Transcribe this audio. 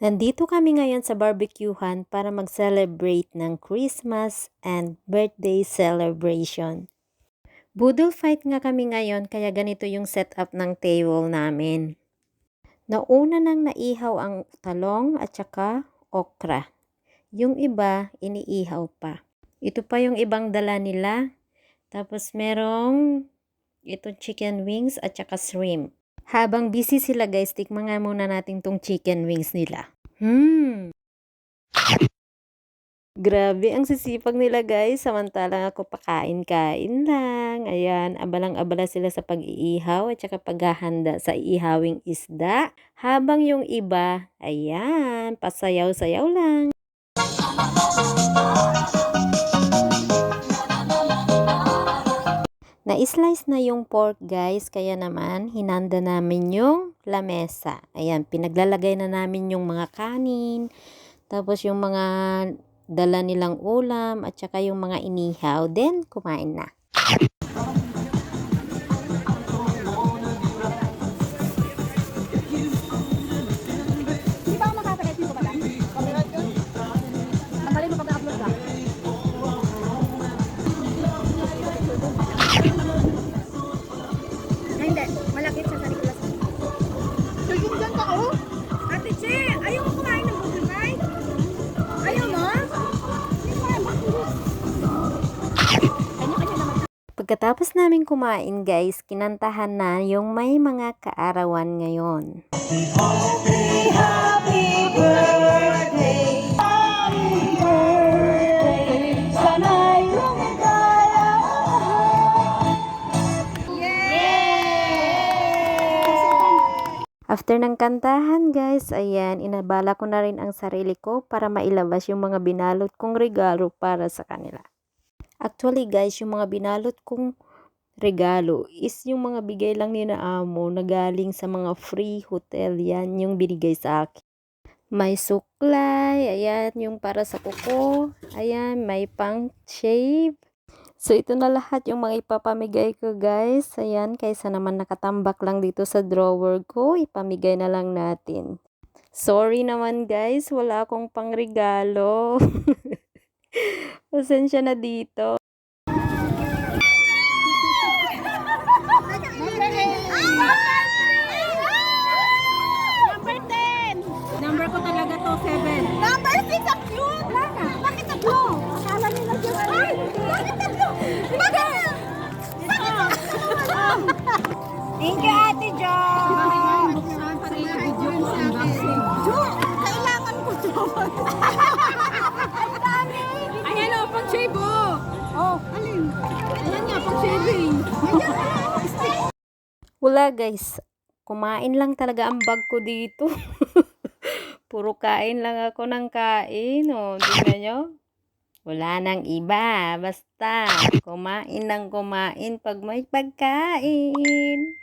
Nandito kami ngayon sa barbecuehan para mag-celebrate ng Christmas and birthday celebration. Budol fight nga kami ngayon kaya ganito yung setup ng table namin. Nauna nang naihaw ang talong at saka okra. Yung iba, iniihaw pa. Ito pa yung ibang dala nila. Tapos merong itong chicken wings at saka shrimp. Habang busy sila guys, tikman nga muna natin tong chicken wings nila. Grabe ang sisipag nila guys, samantalang ako pakain-kain lang. Ayan, abalang-abala sila sa pag-iihaw at saka paghahanda sa iihawing isda. Habang yung iba, ayan, pasayaw-sayaw lang. Na-slice na yung pork guys, kaya naman hinanda namin yung lamesa. Ayan, pinaglalagay na namin yung mga kanin, tapos yung mga dala nilang ulam at saka yung mga inihaw. Then, kumain na. Hindi ba ako makakagay dito ba? Tanggalin mo pag-upload ba? Ay, hindi. Malapit siya sa Nicolas. So, yung dyan ka, oh? Ate Che, ayaw mo kumain ng bubble pie? Ayaw mo? Hindi ko alam. Kanya-kanya naman. Pagkatapos namin kumain guys, kinantahan na yung may mga kaarawan ngayon. Happy, happy birthday. Happy birthday. Sana'y lumigaya. After ng kantahan guys, ayan, inabala ko na rin ang sarili ko para mailabas yung mga binalot kong regalo para sa kanila. Actually guys, yung mga binalot kong regalo is yung mga bigay lang ni na amo na galing sa mga free hotel. Yan yung binigay sa akin. May suklay, ayan, yung para sa kuko, ayan, may pang shave. So, ito na lahat yung mga ipapamigay ko guys. Ayan, kaysa naman nakatambak lang dito sa drawer ko, ipamigay na lang natin. Sorry naman guys, wala akong pangregalo. Pasensya na dito. Number 10! Number ko talaga to, 7. Number 6, ang cute! Wala na. Bakit tatlo? Akala nila just 5. Bakit tatlo? Bakit? Thank you, Ate Jo! Buksan pa rin yung video ko unboxing. Jo, kailangan ko to. Ang dami! Ayan o, pang shave o. Oh, alin? Ayan nga, pang shaving. Wala guys, kumain lang talaga ang bag ko dito. Puro kain lang ako ng kain. O, tingnan nyo. Wala nang iba. Basta, kumain lang kumain pag may pagkain.